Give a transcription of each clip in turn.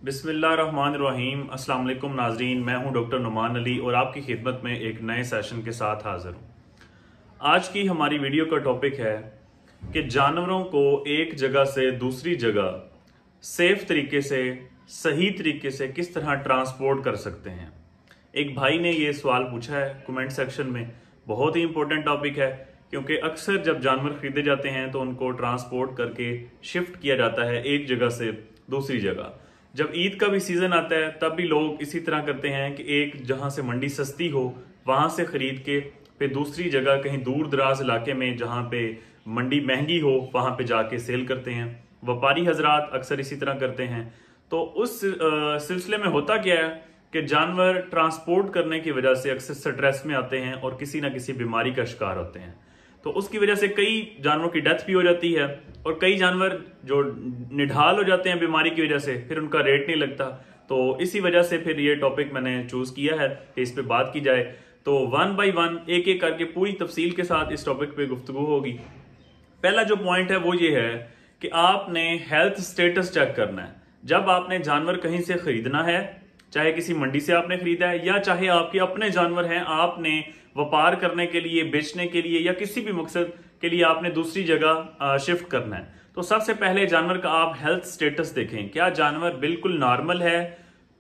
बिस्मिल्लाहिर्रहमानिर्रहीम। अस्सलाम वालेकुम नाजरीन, मैं हूं डॉक्टर नुमान अली और आपकी खिदमत में एक नए सेशन के साथ हाजिर हूं। आज की हमारी वीडियो का टॉपिक है कि जानवरों को एक जगह से दूसरी जगह सेफ तरीके से, सही तरीके से किस तरह ट्रांसपोर्ट कर सकते हैं। एक भाई ने ये सवाल पूछा है कमेंट सेक्शन में। बहुत ही इंपॉर्टेंट टॉपिक है क्योंकि अक्सर जब जानवर खरीदे जाते हैं तो उनको ट्रांसपोर्ट करके शिफ्ट किया जाता है एक जगह से दूसरी जगह। जब ईद का भी सीजन आता है तब भी लोग इसी तरह करते हैं कि एक जहां से मंडी सस्ती हो वहां से खरीद के फिर दूसरी जगह कहीं दूर दराज इलाके में जहां पे मंडी महंगी हो वहां पे जाके सेल करते हैं। व्यापारी हजरात अक्सर इसी तरह करते हैं। तो उस सिलसिले में होता क्या है कि जानवर ट्रांसपोर्ट करने की वजह से अक्सर स्ट्रेस में आते हैं और किसी ना किसी बीमारी का शिकार होते हैं। तो उसकी वजह से कई जानवरों की डेथ भी हो जाती है और कई जानवर जो निढाल हो जाते हैं बीमारी की वजह से, फिर उनका रेट नहीं लगता। तो इसी वजह से फिर ये टॉपिक मैंने चूज किया है कि इस पे बात की जाए। तो वन बाय वन एक एक करके पूरी तफसील के साथ इस टॉपिक पे गुफ्तगू होगी। पहला जो पॉइंट है वो ये है कि आपने हेल्थ स्टेटस चेक करना है। जब आपने जानवर कहीं से खरीदना है, चाहे किसी मंडी से आपने खरीदा है या चाहे आपके अपने जानवर हैं, आपने व्यापार करने के लिए, बेचने के लिए या किसी भी मकसद के लिए आपने दूसरी जगह शिफ्ट करना है, तो सबसे पहले जानवर का आप हेल्थ स्टेटस देखें। क्या जानवर बिल्कुल नॉर्मल है,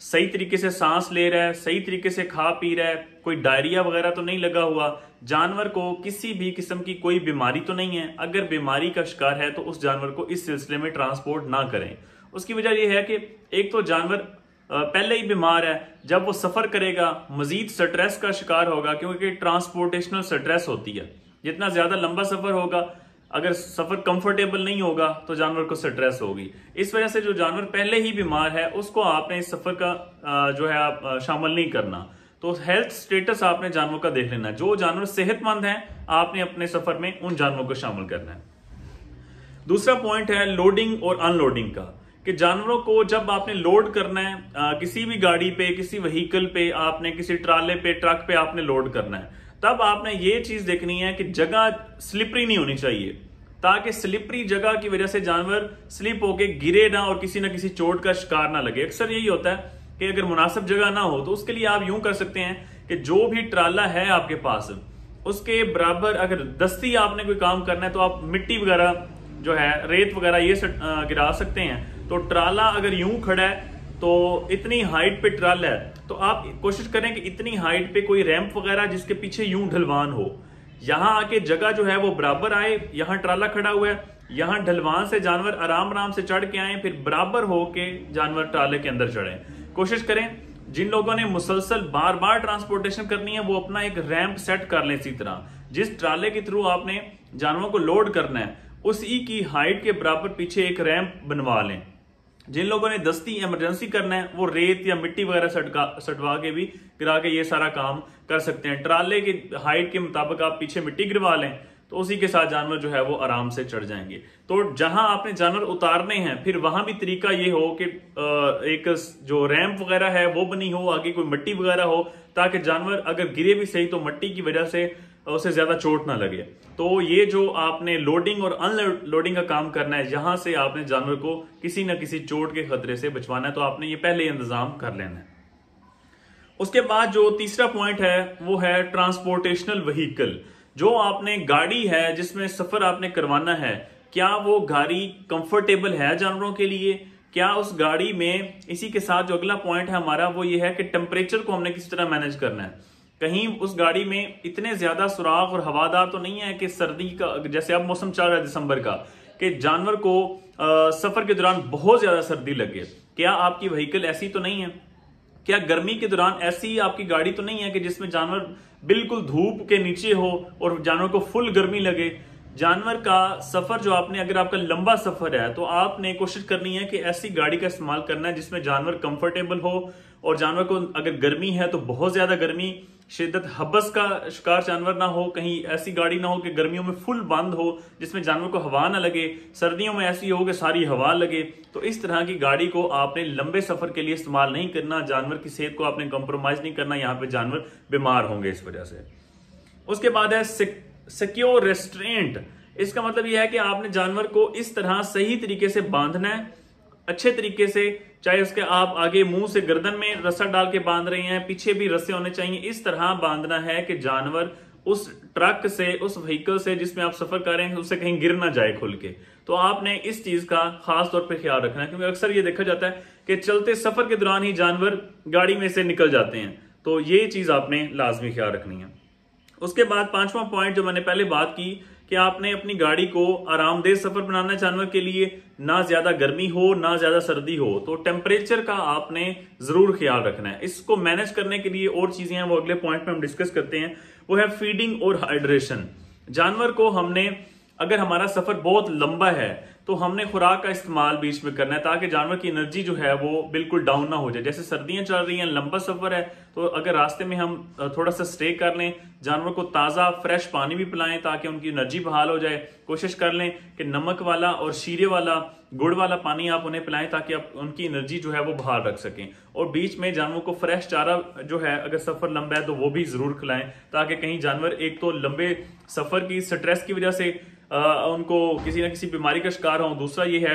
सही तरीके से सांस ले रहा है, सही तरीके से खा पी रहा है, कोई डायरिया वगैरह तो नहीं लगा हुआ, जानवर को किसी भी किस्म की कोई बीमारी तो नहीं है। अगर बीमारी का शिकार है तो उस जानवर को इस सिलसिले में ट्रांसपोर्ट ना करें। उसकी वजह यह है कि एक तो जानवर पहले ही बीमार है, जब वो सफर करेगा मजीद स्ट्रेस का शिकार होगा क्योंकि ट्रांसपोर्टेशनल स्ट्रेस होती है। जितना ज्यादा लंबा सफर होगा, अगर सफर कंफर्टेबल नहीं होगा तो जानवर को स्ट्रेस होगी। इस वजह से जो जानवर पहले ही बीमार है उसको आपने इस सफर का जो है आप शामिल नहीं करना। तो हेल्थ स्टेटस आपने जानवर का देख लेना। जो जानवर सेहतमंद है आपने अपने सफर में उन जानवरों को शामिल करना है। दूसरा पॉइंट है लोडिंग और अनलोडिंग का, कि जानवरों को जब आपने लोड करना है किसी भी गाड़ी पे, किसी व्हीकल पे, आपने किसी ट्राले पे, ट्रक पे आपने लोड करना है, तब आपने ये चीज देखनी है कि जगह स्लिपरी नहीं होनी चाहिए, ताकि स्लिपरी जगह की वजह से जानवर स्लिप होके गिरे ना और किसी ना किसी चोट का शिकार ना लगे। अक्सर यही होता है कि अगर मुनासिब जगह ना हो तो उसके लिए आप यूं कर सकते हैं कि जो भी ट्राला है आपके पास उसके बराबर अगर दस्ती आपने कोई काम करना है तो आप मिट्टी वगैरह जो है, रेत वगैरह ये गिरा सकते हैं। तो ट्राला अगर यूं खड़ा है तो इतनी हाइट पे ट्राला है तो आप कोशिश करें कि इतनी हाइट पे कोई रैंप वगैरह जिसके पीछे यूं ढलवान हो, यहां आके जगह जो है वो बराबर आए। यहां ट्राला खड़ा हुआ है, यहां ढलवान से जानवर आराम आराम से चढ़ के आए, फिर बराबर होके जानवर ट्राले के अंदर चढ़े। कोशिश करें जिन लोगों ने मुसलसल बार बार ट्रांसपोर्टेशन करनी है वो अपना एक रैंप सेट कर लें। इसी तरह जिस ट्राले के थ्रू आपने जानवरों को लोड करना है उसी की हाइट के बराबर पीछे एक रैंप बनवा लें। जिन लोगों ने दस्ती इमरजेंसी करना है वो रेत या मिट्टी वगैरह सटवा के भी गिरा के ये सारा काम कर सकते हैं। ट्राले की हाइट के मुताबिक आप पीछे मिट्टी गिरवा लें तो उसी के साथ जानवर जो है वो आराम से चढ़ जाएंगे। तो जहां आपने जानवर उतारने हैं फिर वहां भी तरीका ये हो कि एक जो रैंप वगैरह है वो बनी हो, आगे कोई मिट्टी वगैरह हो, ताकि जानवर अगर गिरे भी सही तो मिट्टी की वजह से उसे ज्यादा चोट ना लगे। तो ये जो आपने लोडिंग और अनलोडिंग का काम करना है, यहां से आपने जानवर को किसी न किसी चोट के खतरे से बचवाना है, तो आपने ये पहले इंतजाम कर लेना है। उसके बाद जो तीसरा पॉइंट है वो है ट्रांसपोर्टेशनल व्हीकल। जो आपने गाड़ी है जिसमें सफर आपने करवाना है, क्या वो गाड़ी कंफर्टेबल है जानवरों के लिए? क्या उस गाड़ी में, इसी के साथ जो अगला पॉइंट है हमारा वो ये है कि टेम्परेचर को हमने किस तरह मैनेज करना है। कहीं उस गाड़ी में इतने ज्यादा सुराख और हवादार तो नहीं है कि सर्दी का, जैसे अब मौसम चल रहा है दिसंबर का, कि जानवर को सफर के दौरान बहुत ज्यादा सर्दी लगे। क्या आपकी व्हीकल ऐसी तो नहीं है? क्या गर्मी के दौरान ऐसी आपकी गाड़ी तो नहीं है कि जिसमें जानवर बिल्कुल धूप के नीचे हो और जानवर को फुल गर्मी लगे? जानवर का सफर जो आपने, अगर आपका लंबा सफर है तो आपने कोशिश करनी है कि ऐसी गाड़ी का इस्तेमाल करना है जिसमें जानवर कंफर्टेबल हो और जानवर को अगर गर्मी है तो बहुत ज्यादा गर्मी, शिद्दत हबस का शिकार जानवर ना हो। कहीं ऐसी गाड़ी ना हो कि गर्मियों में फुल बंद हो जिसमें जानवर को हवा ना लगे, सर्दियों में ऐसी हो कि सारी हवा लगे। तो इस तरह की गाड़ी को आपने लंबे सफर के लिए इस्तेमाल नहीं करना। जानवर की सेहत को आपने कंप्रोमाइज नहीं करना, यहाँ पे जानवर बीमार होंगे इस वजह से। उसके बाद है सिक्योर रेस्ट्रेंट। इसका मतलब यह है कि आपने जानवर को इस तरह सही तरीके से बांधना है, अच्छे तरीके से, चाहे उसके आप आगे मुंह से गर्दन में रस्सा डाल के बांध रहे हैं, पीछे भी रस्से होने चाहिए। इस तरह बांधना है कि जानवर उस ट्रक से, उस व्हीकल से जिसमें आप सफर कर रहे हैं, उससे कहीं गिर ना जाए खुल के। तो आपने इस चीज का खास तौर पे ख्याल रखना है, क्योंकि अक्सर ये देखा जाता है कि चलते सफर के दौरान ही जानवर गाड़ी में से निकल जाते हैं। तो ये चीज आपने लाजमी ख्याल रखनी है। उसके बाद 5वां पॉइंट जो मैंने पहले बात की कि आपने अपनी गाड़ी को आरामदेह सफर बनाना है जानवर के लिए, ना ज्यादा गर्मी हो ना ज्यादा सर्दी हो, तो टेम्परेचर का आपने जरूर ख्याल रखना है। इसको मैनेज करने के लिए और चीजें हैं, वो अगले पॉइंट में हम डिस्कस करते हैं। वो है फीडिंग और हाइड्रेशन। जानवर को हमने, अगर हमारा सफर बहुत लंबा है तो हमने खुराक का इस्तेमाल बीच में करना है, ताकि जानवर की एनर्जी जो है वो बिल्कुल डाउन ना हो जाए। जैसे सर्दियां चल रही हैं, लंबा सफर है, तो अगर रास्ते में हम थोड़ा सा स्टे कर लें, जानवर को ताज़ा फ्रेश पानी भी पिलाएं ताकि उनकी एनर्जी बहाल हो जाए। कोशिश कर लें कि नमक वाला और शीरे वाला, गुड़ वाला पानी आप उन्हें पिलाएं ताकि आप उनकी एनर्जी जो है वो बहाल रख सकें। और बीच में जानवरों को फ्रेश चारा जो है, अगर सफर लंबा है तो वो भी जरूर खिलाएं, ताकि कहीं जानवर एक तो लंबे सफर की स्ट्रेस की वजह से उनको किसी ना किसी बीमारी का शिकार हो। दूसरा ये है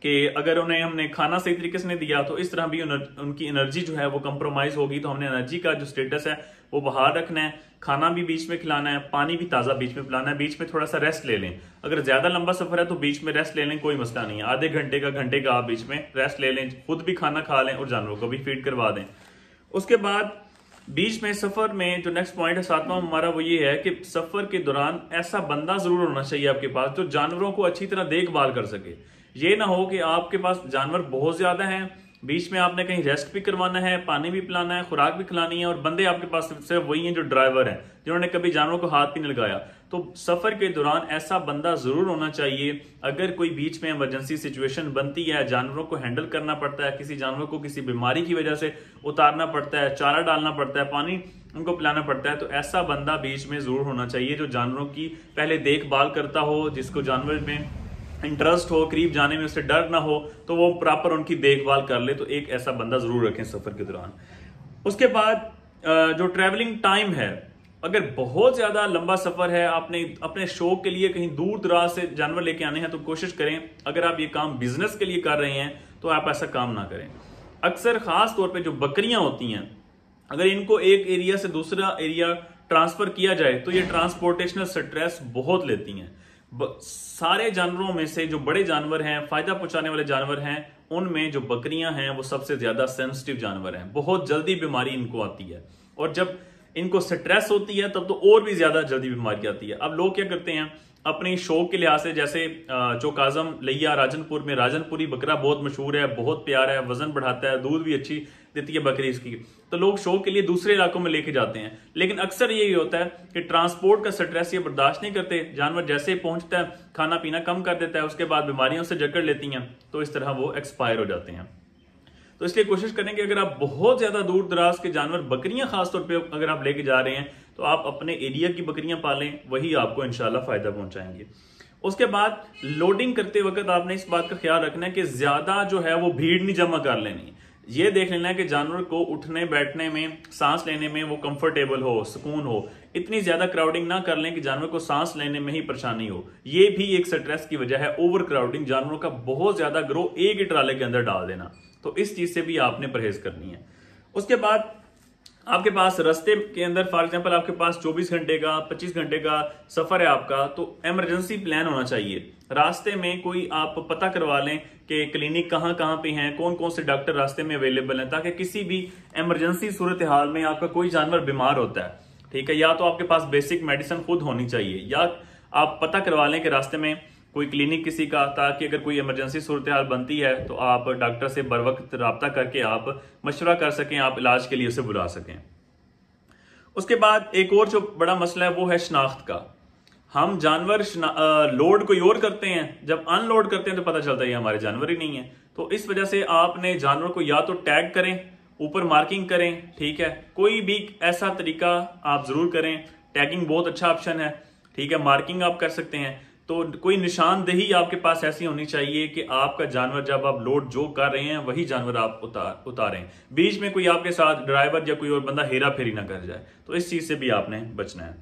कि अगर उन्हें हमने खाना सही तरीके से नहीं दिया तो इस तरह भी उनकी एनर्जी जो है वो कंप्रोमाइज होगी। तो हमने एनर्जी का जो स्टेटस है वो बहाल रखना है, खाना भी बीच में खिलाना है, पानी भी ताज़ा बीच में पिलाना है, बीच में थोड़ा सा रेस्ट ले लें। अगर ज्यादा लंबा सफर है तो बीच में रेस्ट ले लें, कोई मसला नहीं है। आधे घंटे का, घंटे का आप बीच में रेस्ट ले लें, खुद भी खाना खा लें और जानवरों को भी फीड करवा दें। उसके बाद बीच में सफर में जो नेक्स्ट पॉइंट है 7वां हमारा, वो ये है कि सफर के दौरान ऐसा बंदा जरूर होना चाहिए आपके पास जो जानवरों को अच्छी तरह देखभाल कर सके। ये ना हो कि आपके पास जानवर बहुत ज्यादा हैं, बीच में आपने कहीं रेस्ट भी करवाना है, पानी भी पिलाना है, खुराक भी खिलानी है, और बंदे आपके पास सिर्फ वही हैं जो ड्राइवर हैं, जिन्होंने कभी जानवरों को हाथ भी नहीं लगाया। तो सफर के दौरान ऐसा बंदा जरूर होना चाहिए। अगर कोई बीच में इमरजेंसी सिचुएशन बनती है, जानवरों को हैंडल करना पड़ता है, किसी जानवर को किसी बीमारी की वजह से उतारना पड़ता है, चारा डालना पड़ता है, पानी उनको पिलाना पड़ता है, तो ऐसा बंदा बीच में जरूर होना चाहिए जो जानवरों की पहले देखभाल करता हो, जिसको जानवर में इंटरेस्ट हो, करीब जाने में उससे डर ना हो, तो वो प्रॉपर उनकी देखभाल कर ले। तो एक ऐसा बंदा जरूर रखें सफर के दौरान। उसके बाद जो ट्रैवलिंग टाइम है, अगर बहुत ज्यादा लंबा सफर है, आपने अपने शौक के लिए कहीं दूर दराज से जानवर लेके आने हैं, तो कोशिश करें, अगर आप ये काम बिजनेस के लिए कर रहे हैं तो आप ऐसा काम ना करें। अक्सर खास तौर पे जो बकरियां होती हैं, अगर इनको एक एरिया से दूसरा एरिया ट्रांसफर किया जाए तो ये ट्रांसपोर्टेशनल स्ट्रेस बहुत लेती हैं। सारे जानवरों में से जो बड़े जानवर हैं, फायदा पहुंचाने वाले जानवर हैं, उनमें जो बकरियां हैं वो सबसे ज्यादा सेंसिटिव जानवर हैं। बहुत जल्दी बीमारी इनको आती है, और जब इनको स्ट्रेस होती है तब तो और भी ज्यादा जल्दी बीमारी आती है। अब लोग क्या करते हैं, अपने शौक के लिहाज से, जैसे चौकाजम लिया राजनपुर में, राजनपुरी बकरा बहुत मशहूर है, बहुत प्यारा है, वजन बढ़ाता है, दूध भी अच्छी देती है बकरी इसकी, तो लोग शौक के लिए दूसरे इलाकों में लेके जाते हैं। लेकिन अक्सर यही होता है कि ट्रांसपोर्ट का स्ट्रेस ये बर्दाश्त नहीं करते, जानवर जैसे ही पहुंचता है खाना पीना कम कर देता है, उसके बाद बीमारियों से जकड़ लेती हैं, तो इस तरह वो एक्सपायर हो जाते हैं। तो इसलिए कोशिश करें कि अगर आप बहुत ज्यादा दूर दराज के जानवर, बकरियां खासतौर पर अगर आप लेके जा रहे हैं, तो आप अपने एरिया की बकरियां पालें, वही आपको इंशाल्लाह फायदा पहुंचाएंगे। उसके बाद लोडिंग करते वक्त आपने इस बात का ख्याल रखना है कि ज्यादा जो है वो भीड़ नहीं जमा कर लेनी। ये देख लेना है कि जानवर को उठने बैठने में, सांस लेने में वो कंफर्टेबल हो, सुकून हो। इतनी ज्यादा क्राउडिंग ना कर लें कि जानवर को सांस लेने में ही परेशानी हो। ये भी एक स्ट्रेस की वजह है, ओवर क्राउडिंग, जानवरों का बहुत ज्यादा ग्रो एक ही ट्राले के अंदर डाल देना। तो इस चीज से भी आपने परहेज करनी है। उसके बाद आपके पास रास्ते के अंदर, फॉर एग्जांपल आपके पास 24 घंटे का, 25 घंटे का सफर है आपका, तो इमरजेंसी प्लान होना चाहिए। रास्ते में कोई आप पता करवा लें कि क्लिनिक कहाँ कहाँ पे हैं, कौन कौन से डॉक्टर रास्ते में अवेलेबल हैं, ताकि किसी भी इमरजेंसी सूरत हाल में आपका कोई जानवर बीमार होता है, ठीक है, या तो आपके पास बेसिक मेडिसिन खुद होनी चाहिए, या आप पता करवा लें कि रास्ते में कोई क्लिनिक किसी का, ताकि अगर कोई इमरजेंसी सूरत हाल बनती है तो आप डॉक्टर से बर वक्त रब्ता करके आप मशवरा कर सकें, आप इलाज के लिए उसे बुला सकें। उसके बाद एक और जो बड़ा मसला है वो है शनाख्त का। हम जानवर लोड कोई और करते हैं, जब अनलोड करते हैं तो पता चलता है ये हमारे जानवर ही नहीं है। तो इस वजह से आपने जानवर को या तो टैग करें, ऊपर मार्किंग करें, ठीक है, कोई भी ऐसा तरीका आप जरूर करें। टैगिंग बहुत अच्छा ऑप्शन है, ठीक है, मार्किंग आप कर सकते हैं। तो कोई निशानदेही आपके पास ऐसी होनी चाहिए कि आपका जानवर जब आप लोड जो कर रहे हैं वही जानवर आप उतारें, बीच में कोई आपके साथ ड्राइवर या कोई और बंदा हेरा फेरी ना कर जाए। तो इस चीज से भी आपने बचना है।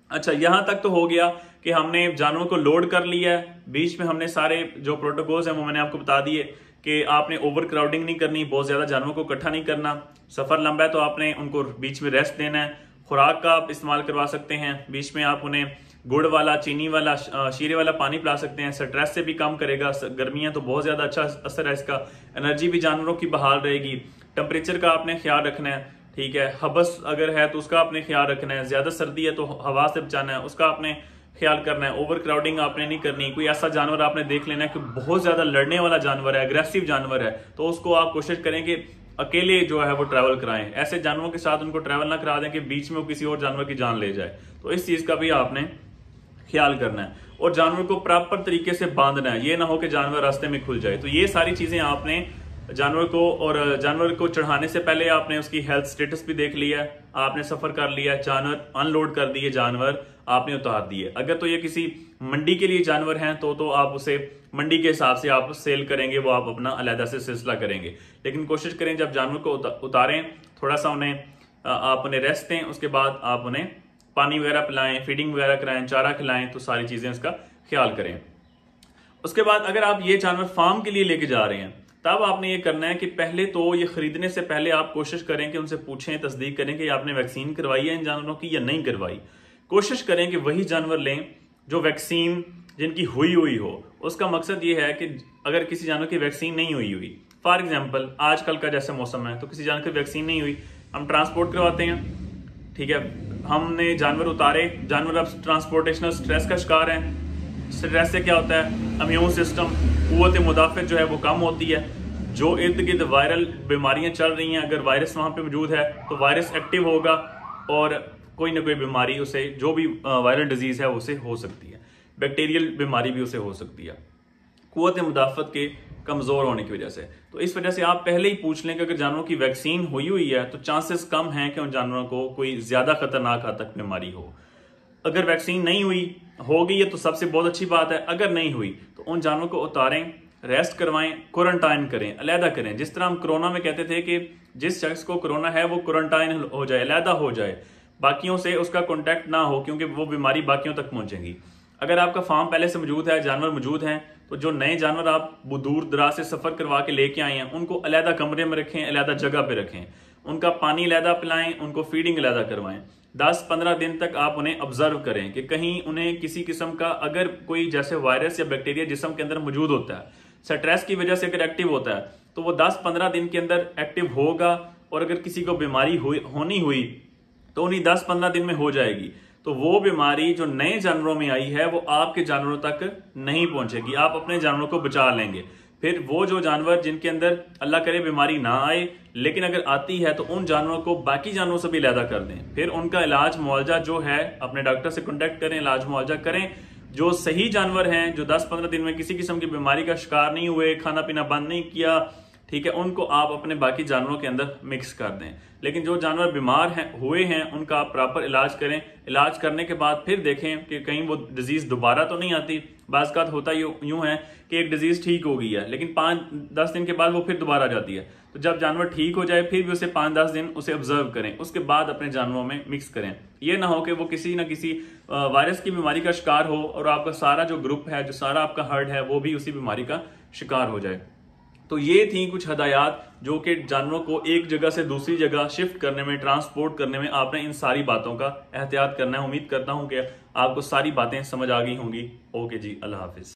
अच्छा, यहां तक तो हो गया कि हमने जानवरों को लोड कर लिया है, बीच में हमने सारे जो प्रोटोकॉल्स हैं वो मैंने आपको बता दिए। कि आपने ओवर क्राउडिंग नहीं करनी, बहुत ज्यादा जानवरों को इकट्ठा नहीं करना। सफर लंबा है तो आपने उनको बीच में रेस्ट देना है। खुराक का आप इस्तेमाल करवा सकते हैं, बीच में आप उन्हें गुड़ वाला, चीनी वाला, शीरे वाला पानी पिला सकते हैं। स्ट्रेस से भी कम करेगा, गर्मियां तो बहुत ज्यादा अच्छा असर है इसका। एनर्जी भी जानवरों की बहाल रहेगी। टेम्परेचर का आपने ख्याल रखना है, ठीक है। हबस अगर है तो उसका आपने ख्याल रखना है। ज्यादा सर्दी है तो हवा से बचाना है, उसका आपने ख्याल करना है। ओवर क्राउडिंग आपने नहीं करनी। कोई ऐसा जानवर आपने देख लेना है कि बहुत ज्यादा लड़ने वाला जानवर है, अग्रेसिव जानवर है, तो उसको आप कोशिश करें कि अकेले जो है वो ट्रैवल कराएं। ऐसे जानवरों के साथ उनको ट्रैवल ना करा दें कि बीच में वो किसी और जानवर की जान ले जाए। तो इस चीज का भी आपने ख्याल करना है और जानवर को प्रॉपर तरीके से बांधना है। ये ना हो कि जानवर रास्ते में खुल जाए। तो ये सारी चीजें आपने जानवर को, और जानवर को चढ़ाने से पहले आपने उसकी हेल्थ स्टेटस भी देख लिया है। आपने सफर कर लिया, जानवर अनलोड कर दिए, जानवर आपने उतार दिए। अगर तो ये किसी मंडी के लिए जानवर हैं तो आप उसे मंडी के हिसाब से आप सेल करेंगे, वो आप अपना अलहदा से सिलसिला करेंगे। लेकिन कोशिश करें जब जानवर को उतारें, थोड़ा सा उन्हें आप उन्हें रेस्ट दें, उसके बाद आप उन्हें पानी वगैरह पिलाएं, फीडिंग वगैरह कराएं, चारा खिलाएं, तो सारी चीजें इसका ख्याल करें। उसके बाद अगर आप ये जानवर फार्म के लिए लेके जा रहे हैं, तब आपने ये करना है कि पहले तो ये खरीदने से पहले आप कोशिश करें कि उनसे पूछें, तस्दीक करें कि आपने वैक्सीन करवाई है इन जानवरों की या नहीं करवाई। कोशिश करें कि वही जानवर लें जो वैक्सीन जिनकी हुई हो। उसका मकसद ये है कि अगर किसी जानवर की वैक्सीन नहीं हुई, फॉर एग्जाम्पल आजकल का जैसे मौसम है तो किसी जानवर की वैक्सीन नहीं हुई, हम ट्रांसपोर्ट करवाते हैं, ठीक है। हमने जानवर उतारे, जानवर अब ट्रांसपोर्टेशनल स्ट्रेस का शिकार है। स्ट्रेस से क्या होता है, इम्यून सिस्टम, कुव्वत मुदाफ़त जो है वो कम होती है। जो इर्द गिर्द वायरल बीमारियां चल रही हैं, अगर वायरस वहां पे मौजूद है तो वायरस एक्टिव होगा और कोई ना कोई बीमारी उसे, जो भी वायरल डिजीज है उसे हो सकती है। बैक्टीरियल बीमारी भी उसे हो सकती है कुव्वत मुदाफ़त के कमजोर होने की वजह से। तो इस वजह से आप पहले ही पूछ लें कि अगर जानवरों की वैक्सीन हुई है तो चांसेस कम हैं कि उन जानवरों को कोई ज्यादा खतरनाक हद तक बीमारी हो। अगर वैक्सीन नहीं हो गई है तो सबसे बहुत अच्छी बात है। अगर नहीं हुई तो उन जानवरों को उतारें, रेस्ट करवाएं, क्वारंटाइन करें, अलहदा करें। जिस तरह हम कोरोना में कहते थे कि जिस शख्स को कोरोना है वो क्वारंटाइन हो जाए, अलहदा हो जाए, बाकियों से उसका कॉन्टैक्ट ना हो, क्योंकि वो बीमारी बाकियों तक पहुंचेगी। अगर आपका फार्म पहले से मौजूद है, जानवर मौजूद हैं, तो जो नए जानवर आप दूर दराज से सफर करवा के लेके आए हैं उनको अलहदा कमरे में रखें, अलहदा जगह पे रखें, उनका पानी अलहदा पिलाएं, उनको फीडिंग अलहदा करवाएं। 10-15 दिन तक आप उन्हें ऑब्जर्व करें कि कहीं उन्हें किसी किस्म का अगर कोई जैसे वायरस या बैक्टीरिया जिस्म के अंदर मौजूद होता है, स्ट्रेस की वजह से अगर एक्टिव होता है तो वो 10-15 दिन के अंदर एक्टिव होगा। और अगर किसी को बीमारी होनी हुई तो उन्हीं 10-15 दिन में हो जाएगी। तो वो बीमारी जो नए जानवरों में आई है वो आपके जानवरों तक नहीं पहुंचेगी, आप अपने जानवरों को बचा लेंगे। फिर वो जो जानवर जिनके अंदर अल्लाह करे बीमारी ना आए, लेकिन अगर आती है तो उन जानवरों को बाकी जानवरों से भी अलहदा कर दें। फिर उनका इलाज मुआवजा जो है अपने डॉक्टर से कॉन्टेक्ट करें, इलाज मुआवजा करें। जो सही जानवर हैं, जो 10-15 दिन में किसी किस्म की बीमारी का शिकार नहीं हुए, खाना पीना बंद नहीं किया, ठीक है, उनको आप अपने बाकी जानवरों के अंदर मिक्स कर दें। लेकिन जो जानवर बीमार हुए हैं उनका आप प्रॉपर इलाज करें। इलाज करने के बाद फिर देखें कि कहीं वो डिजीज दोबारा तो नहीं आती। बाज़ का होता यूं है कि एक डिजीज ठीक हो गई है लेकिन 5-10 दिन के बाद वो फिर दोबारा आ जाती है। तो जब जानवर ठीक हो जाए फिर भी उसे 5-10 दिन उसे ऑब्जर्व करें, उसके बाद अपने जानवरों में मिक्स करें। ये ना हो कि वो किसी ना किसी वायरस की बीमारी का शिकार हो और आपका सारा जो ग्रुप है, जो सारा आपका हर्ड है, वो भी उसी बीमारी का शिकार हो जाए। तो ये थी कुछ हदायत जो कि जानवरों को एक जगह से दूसरी जगह शिफ्ट करने में, ट्रांसपोर्ट करने में आपने इन सारी बातों का एहतियात करना है। उम्मीद करता हूं कि आपको सारी बातें समझ आ गई होंगी। ओके जी, अल्लाह हाफिज।